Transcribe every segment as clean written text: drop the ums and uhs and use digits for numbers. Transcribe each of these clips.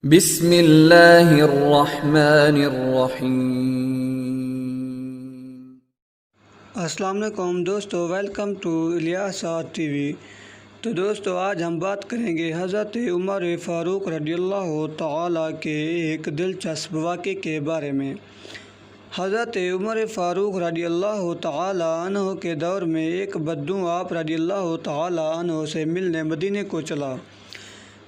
بسم اللہ الرحمن الرحیم۔ السلام علیکم دوستو، welcome to Ilyas T V. تو دوستو، آج ہم بات کریں گے حضرت عمر فاروق رضی اللہ تعالیٰ کے ایک دلچسپ واقعے کے بارے میں۔ حضرت عمر فاروق رضی اللہ تعالیٰ عنہ کے دور میں ایک بدو آپ رضی اللہ تعالیٰ عنہ سے ملنے مدینے کو چلا۔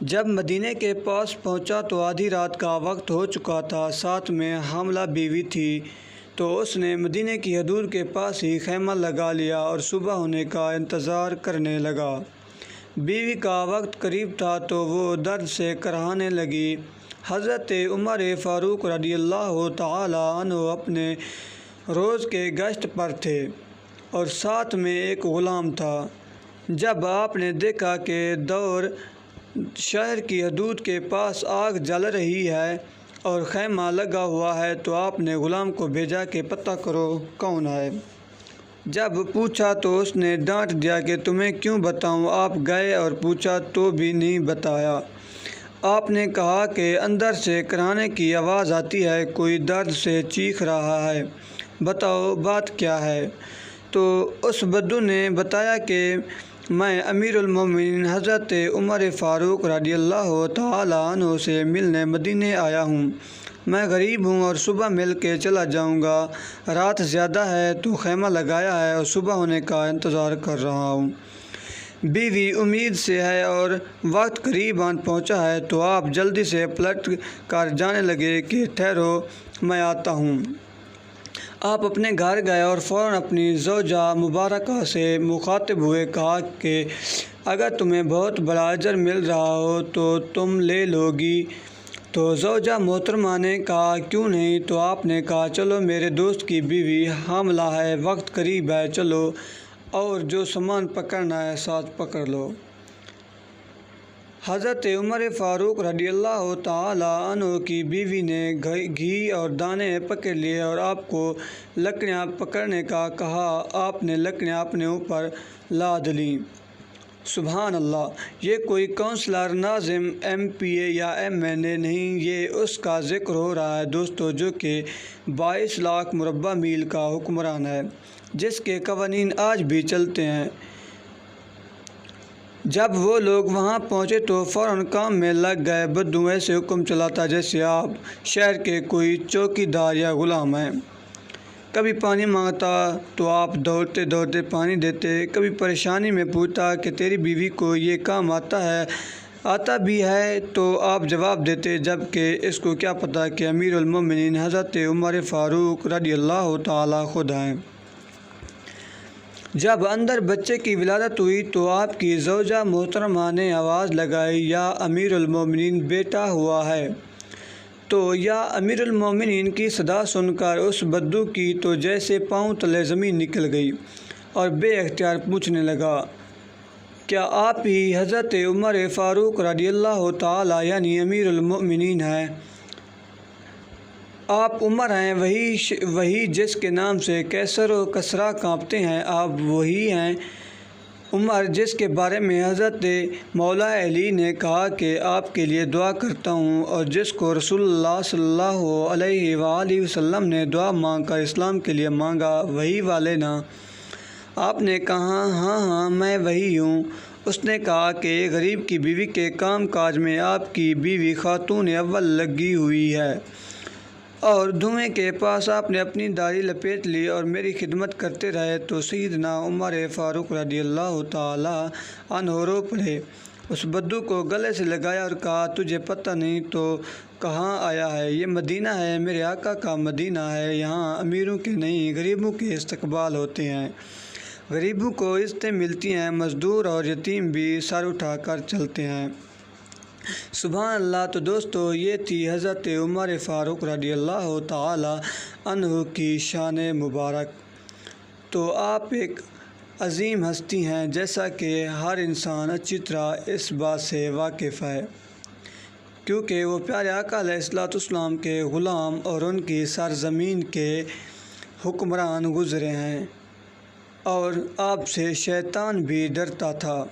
جب مدینے کے پاس پہنچا تو آدھی رات کا وقت ہو چکا تھا، ساتھ میں حاملہ بیوی تھی، تو اس نے مدینے کی حدود کے پاس ہی خیمہ لگا لیا اور صبح ہونے کا انتظار کرنے لگا۔ بیوی کا وقت قریب تھا تو وہ درد سے کراہنے لگی۔ حضرت عمر فاروق رضی اللہ تعالیٰ عنہ اپنے روز کے گشت پر تھے اور ساتھ میں ایک غلام تھا۔ جب آپ نے دیکھا کہ دور شہر کی حدود کے پاس آگ جل رہی ہے اور خیمہ لگا ہوا ہے تو آپ نے غلام کو بھیجا کہ پتہ کرو کون ہے۔ جب پوچھا تو اس نے ڈانٹ دیا کہ تمہیں کیوں بتاؤں۔ آپ گئے اور پوچھا تو بھی نہیں بتایا۔ آپ نے کہا کہ اندر سے کراہنے کی آواز آتی ہے، کوئی درد سے چیخ رہا ہے، بتاؤ بات کیا ہے۔ تو اس بدو نے بتایا کہ میں امیر المومنین حضرت عمر فاروق رضی اللہ تعالیٰ عنہ سے ملنے مدینے آیا ہوں۔ میں غریب ہوں اور صبح مل کے چلا جاؤں گا۔ رات زیادہ ہے تو خیمہ لگایا ہے اور صبح ہونے کا انتظار کر رہا ہوں۔ بیوی امید سے ہے اور وقت قریب آن پہنچا ہے تو آپ جلدی سے پلٹ کر جانے لگے کہ ٹھہرو میں آتا ہوں۔ آپ اپنے گھر گئے اور فوراً اپنی زوجہ مبارکہ سے مخاطب ہوئے، کہا کہ اگر تمہیں بہت بڑا اجر مل رہا ہو تو تم لے لو گی۔ تو زوجہ محترمہ نے کہا کیوں نہیں؟ تو آپ نے کہا چلو میرے دوست کی بیوی حاملہ ہے، وقت قریب ہے، چلو اور جو سامان پکڑنا ہے ساتھ پکڑ لو۔ حضرت عمر فاروق رضی اللہ تعالیٰ عنہ کی بیوی نے گھی اور دانے پکڑ لیے اور آپ کو لکڑیاں پکڑنے کا کہا۔ آپ نے لکڑیاں اپنے اوپر لاد لیں۔ سبحان اللہ! یہ کوئی کونسلر، ناظم، ایم پی اے یا ایم این اے نہیں، یہ اس کا ذکر ہو رہا ہے دوستو جو کہ 22 لاکھ مربع میل کا حکمران ہے، جس کے قوانین آج بھی چلتے ہیں۔ جب وہ لوگ وہاں پہنچے تو فوراً کام میں لگ گئے۔ بدو ایسے حکم چلاتا جیسے آپ شہر کے کوئی چوکی دار یا غلام ہیں۔ کبھی پانی مانگتا تو آپ دوڑتے دوڑتے پانی دیتے، کبھی پریشانی میں پوچھتا کہ تیری بیوی کو یہ کام آتا بھی ہے تو آپ جواب دیتے، جبکہ اس کو کیا پتہ کہ امیر المومنین حضرت عمر فاروق رضی اللہ تعالیٰ خود ہیں۔ جب اندر بچے کی ولادت ہوئی تو آپ کی زوجہ محترمہ نے آواز لگائی، یا امیر المومنین بیٹا ہوا ہے۔ تو یا امیر المومنین کی صدا سن کر اس بدو کی تو جیسے پاؤں تلے زمین نکل گئی اور بے اختیار پوچھنے لگا، کیا آپ ہی حضرت عمر فاروق رضی اللہ تعالیٰ یعنی امیر المومنین ہیں؟ آپ عمر ہیں، وہی جس کے نام سے کیسر و کسریٰ کانپتے ہیں؟ آپ وہی ہیں عمر جس کے بارے میں حضرت مولا علی نے کہا کہ آپ کے لیے دعا کرتا ہوں، اور جس کو رسول اللہ صلی اللہ علیہ وآلہ وسلم نے دعا مانگ کر اسلام کے لیے مانگا، وہی والے نا؟ آپ نے کہا ہاں میں وہی ہوں۔ اس نے کہا کہ غریب کی بیوی کے کام کاج میں آپ کی بیوی خاتون اول لگی ہوئی ہے، اور دھویں کے پاس آپ نے اپنی داڑھی لپیٹ لی اور میری خدمت کرتے رہے۔ تو سیدنا عمر فاروق رضی اللہ تعالیٰ عنہ رو پڑے، اس بدو کو گلے سے لگایا اور کہا تجھے پتہ نہیں تو کہاں آیا ہے؟ یہ مدینہ ہے، میرے آقا کا مدینہ ہے، یہاں امیروں کے نہیں غریبوں کے استقبال ہوتے ہیں، غریبوں کو عزتیں ملتی ہیں، مزدور اور یتیم بھی سر اٹھا کر چلتے ہیں۔ سبحان اللہ! تو دوستو، یہ تھی حضرت عمر فاروق رضی اللہ تعالیٰ عنہ کی شان مبارک۔ تو آپ ایک عظیم ہستی ہیں، جیسا کہ ہر انسان اچھی طرح اس بات سے واقف ہے، کیونکہ وہ پیارے آقا علیہ الصلوۃ والسلام کے غلام اور ان کی سرزمین کے حکمران گزرے ہیں، اور آپ سے شیطان بھی ڈرتا تھا۔